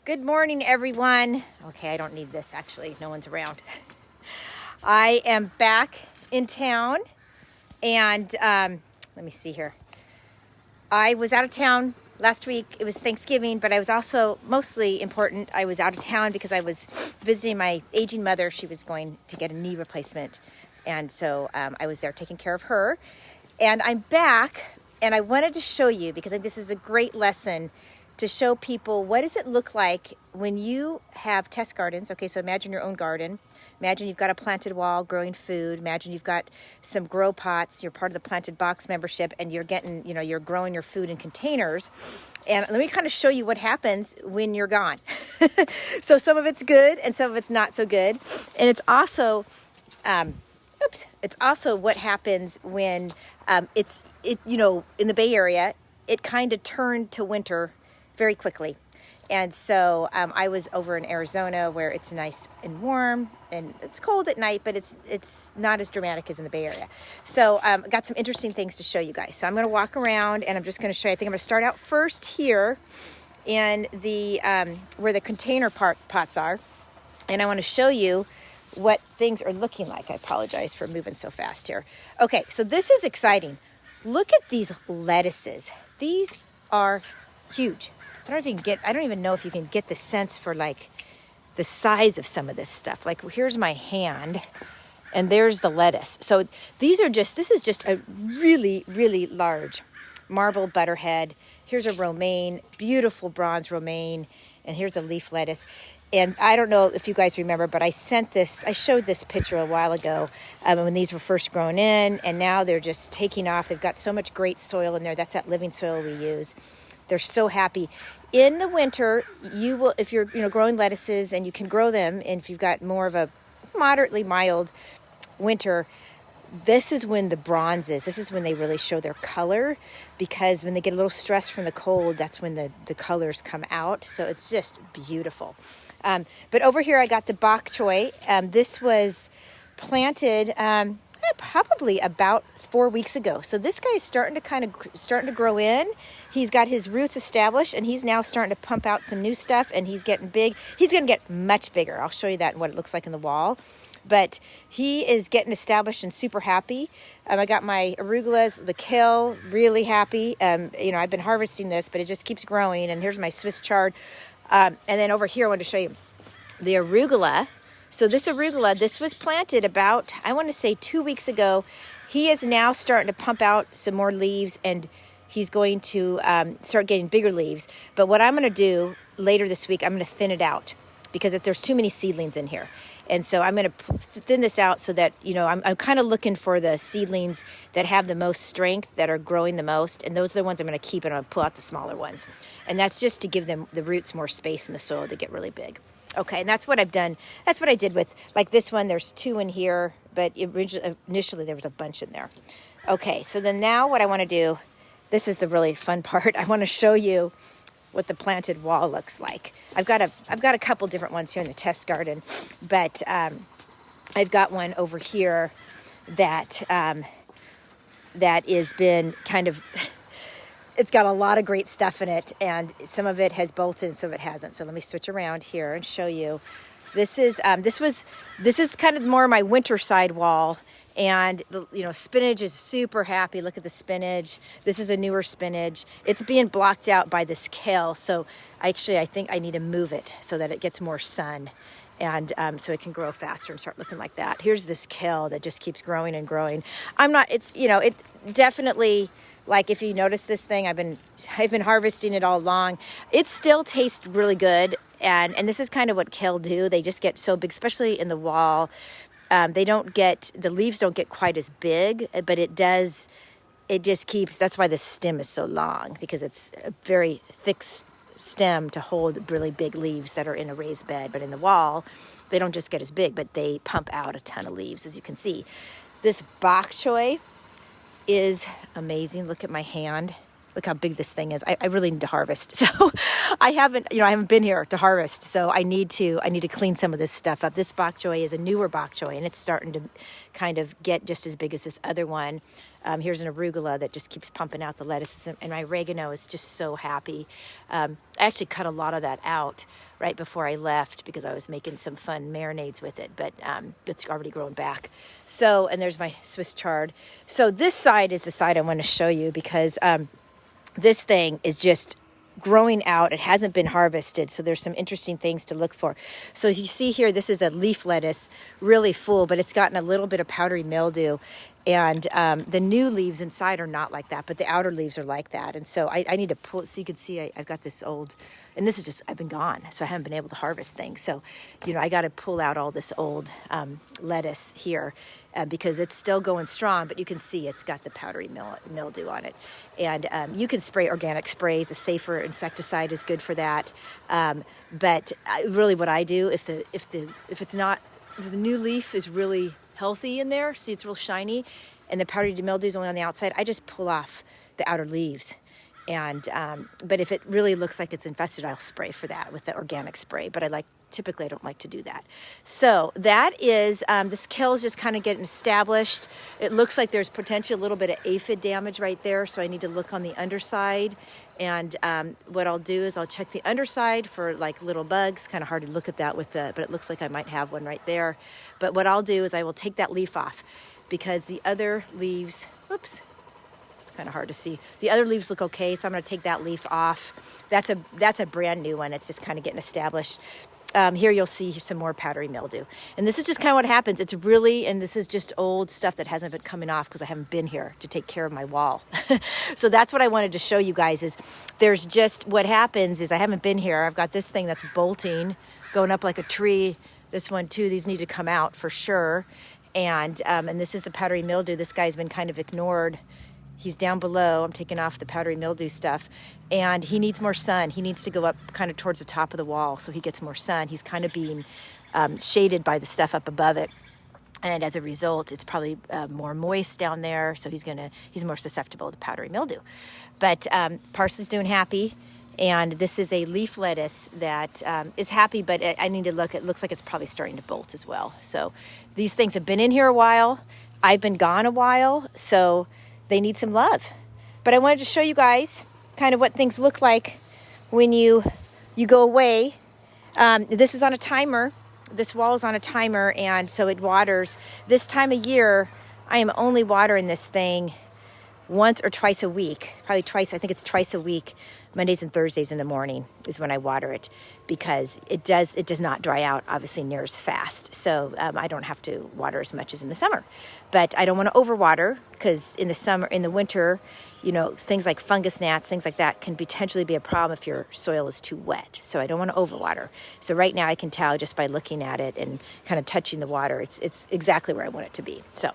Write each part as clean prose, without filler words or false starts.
Good morning, everyone. Okay, I don't need this actually. No one's around. I am back in town, and let me see here. I was out of town last week. It was Thanksgiving, but I was also, mostly important, I was out of town because I was visiting my aging mother. She was going to get a knee replacement, and so I was there taking care of her. And I'm back, and I wanted to show you, because I think this is a great lesson to show people what does it look like when you have test gardens. Okay, so imagine your own garden. Imagine you've got a planted wall growing food. Imagine you've got some grow pots. You're part of the Planted Box membership, and you're getting, you're growing your food in containers. And let me kind of show you what happens when you're gone. So some of it's good and some of it's not so good. And it's also, it's also what happens when in the Bay Area, it kind of turned to winter very quickly. And so I was over in Arizona, where it's nice and warm and it's cold at night, but it's not as dramatic as in the Bay Area. So I got some interesting things to show you guys. So I'm going to walk around and I'm just going to show you. I think I'm going to start out first here in the where the container pots are. And I want to show you what things are looking like. I apologize for moving so fast here. Okay, so this is exciting. Look at these lettuces. These are huge. I don't even know if you can get the sense for like the size of some of this stuff. Like here's my hand and there's the lettuce. So this is just a really, really large marble butterhead. Here's a romaine, beautiful bronze romaine. And here's a leaf lettuce. And I don't know if you guys remember, but I showed this picture a while ago when these were first grown in, and now they're just taking off. They've got so much great soil in there. That's that living soil we use. They're so happy. In the winter, you will, if you're growing lettuces and you can grow them, and if you've got more of a moderately mild winter, this is when the bronzes, this is when they really show their color, because when they get a little stress from the cold, that's when the colors come out. So it's just beautiful. But over here, I got the Bok Choy. This was planted probably about 4 weeks ago. So this guy is starting to grow in. He's got his roots established, and he's now starting to pump out some new stuff, and he's getting big. He's going to get much bigger. I'll show you that and what it looks like in the wall. But he is getting established and super happy. I got my arugulas, the kale, really happy. I've been harvesting this, but it just keeps growing. And here's my Swiss chard. And then over here, I want to show you the arugula. So this arugula, this was planted about, I want to say 2 weeks ago. He is now starting to pump out some more leaves, and he's going to start getting bigger leaves. But what I'm going to do later this week, I'm going to thin it out, because if there's too many seedlings in here. And so I'm going to thin this out so that, I'm kind of looking for the seedlings that have the most strength, that are growing the most. And those are the ones I'm going to keep, and I'll pull out the smaller ones. And that's just to give them, the roots, more space in the soil to get really big. Okay, and that's what I've done. That's what I did with, like this one, there's 2 in here, but initially there was a bunch in there. Okay, so then now what I want to do, this is the really fun part. I want to show you what the planted wall looks like. I've got a couple different ones here in the test garden, but I've got one over here that has been kind of, it's got a lot of great stuff in it, and some of it has bolted and some of it hasn't. So let me switch around here and show you. This is kind of more my winter side wall. And spinach is super happy. Look at the spinach. This is a newer spinach. It's being blocked out by this kale. So I think I need to move it so that it gets more sun, and so it can grow faster and start looking like that. Here's this kale that just keeps growing and growing. It definitely, like if you notice this thing, I've been harvesting it all along. It still tastes really good. And this is kind of what kale do. They just get so big, especially in the wall. The leaves don't get quite as big, but it just keeps, that's why the stem is so long, because it's a very thick stem to hold really big leaves that are in a raised bed. But in the wall, they don't just get as big, but they pump out a ton of leaves, as you can see. This Bok Choy is amazing. Look at my hand. Look how big this thing is. I really need to harvest. So I haven't been here to harvest. So I need to clean some of this stuff up. This Bok Choy is a newer Bok Choy, and it's starting to kind of get just as big as this other one. Here's an arugula that just keeps pumping out the lettuces, and my oregano is just so happy. I actually cut a lot of that out right before I left because I was making some fun marinades with it, but it's already grown back. So, and there's my Swiss chard. So this side is the side I want to show you because this thing is just growing out. It hasn't been harvested, so there's some interesting things to look for. So as you see here, this is a leaf lettuce, really full, but it's gotten a little bit of powdery mildew. And the new leaves inside are not like that, but the outer leaves are like that. And so I need to pull it so you can see I've got this old, and this is just, I've been gone, so I haven't been able to harvest things. So, you know, I got to pull out all this old lettuce here because it's still going strong, but you can see it's got the powdery mildew on it. And you can spray organic sprays. A safer insecticide is good for that. But really what I do, if the new leaf is really healthy in there, see it's real shiny, and the powdery mildew is only on the outside, I just pull off the outer leaves. And but if it really looks like it's infested, I'll spray for that with the organic spray. But typically I don't like to do that. So that is, this kill is just kind of getting established. It looks like there's potentially a little bit of aphid damage right there, so I need to look on the underside. And what I'll do is I'll check the underside for like little bugs. Kind of hard to look at that but it looks like I might have one right there. But what I'll do is I will take that leaf off because the other leaves, whoops, it's kind of hard to see. The other leaves look okay, so I'm going to take that leaf off. That's a brand new one. It's just kind of getting established. Here you'll see some more powdery mildew. And this is just kind of what happens. It's really, and this is just old stuff that hasn't been coming off because I haven't been here to take care of my wall. So that's what I wanted to show you guys is there's just, what happens is I haven't been here. I've got this thing that's bolting, going up like a tree. This one too, these need to come out for sure. And this is the powdery mildew. This guy's been kind of ignored. He's down below. I'm taking off the powdery mildew stuff. And he needs more sun. He needs to go up kind of towards the top of the wall so he gets more sun. He's kind of being shaded by the stuff up above it. And as a result, it's probably more moist down there. So he's more susceptible to powdery mildew. But parsley's doing happy. And this is a leaf lettuce that is happy, but I need to look. It looks like it's probably starting to bolt as well. So these things have been in here a while. I've been gone a while. So they need some love. But I wanted to show you guys kind of what things look like when you go away. This is on a timer. This wall is on a timer, and so it waters. This time of year, I am only watering this thing once or twice a week. Probably twice. I think it's twice a week. Mondays and Thursdays in the morning is when I water it because it does not dry out obviously near as fast. So I don't have to water as much as in the summer. But I don't want to overwater because in the winter, you know, things like fungus gnats, things like that can potentially be a problem if your soil is too wet. So I don't want to overwater. So right now I can tell just by looking at it and kind of touching the water, it's exactly where I want it to be. So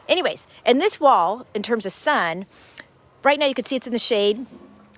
anyways, and this wall, in terms of sun, right now you can see it's in the shade.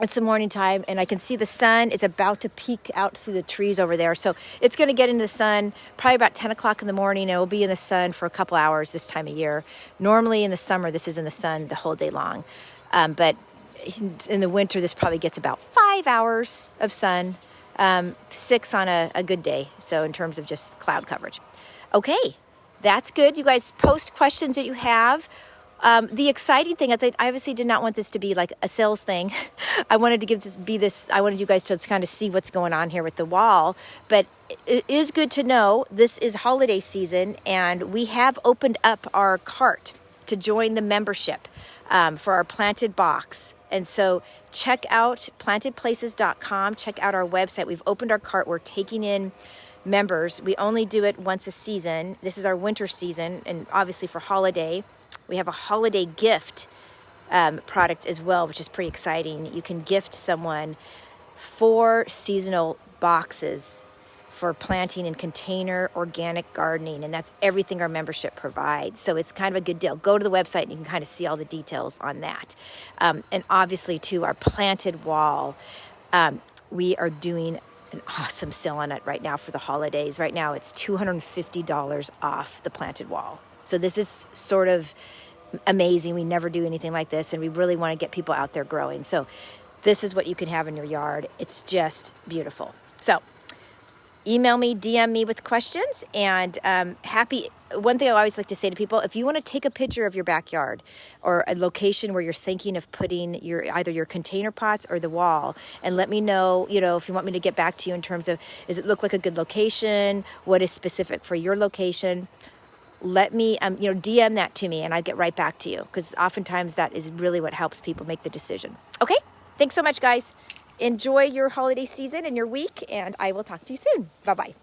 It's the morning time, and I can see the sun is about to peek out through the trees over there. So it's going to get into the sun probably about 10 o'clock in the morning. It will be in the sun for a couple hours this time of year. Normally in the summer, this is in the sun the whole day long. But in the winter, this probably gets about 5 hours of sun, 6 on a good day. So in terms of just cloud coverage. Okay, that's good. You guys post questions that you have. The exciting thing is I obviously did not want this to be like a sales thing. I wanted to I wanted you guys to kind of see what's going on here with the wall. But it is good to know this is holiday season, and we have opened up our cart to join the membership for our planted box. And so check out plantedplaces.com. Check out our website. We've opened our cart. We're taking in members. We only do it once a season. This is our winter season, and obviously for holiday. We have a holiday gift product as well, which is pretty exciting. You can gift someone 4 seasonal boxes for planting in container organic gardening, and that's everything our membership provides. So it's kind of a good deal. Go to the website and you can kind of see all the details on that. And obviously, too, our planted wall, we are doing an awesome sale on it right now for the holidays. Right now, it's $250 off the planted wall. So this is sort of amazing. We never do anything like this, and we really want to get people out there growing. So this is what you can have in your yard. It's just beautiful. So email me, DM me with questions, and happy one thing I always like to say to people, if you want to take a picture of your backyard or a location where you're thinking of putting either your container pots or the wall, and let me know, if you want me to get back to you in terms of, does it look like a good location? What is specific for your location? Let me, DM that to me and I get right back to you, because oftentimes that is really what helps people make the decision. Okay, thanks so much, guys. Enjoy your holiday season and your week, and I will talk to you soon. Bye-bye.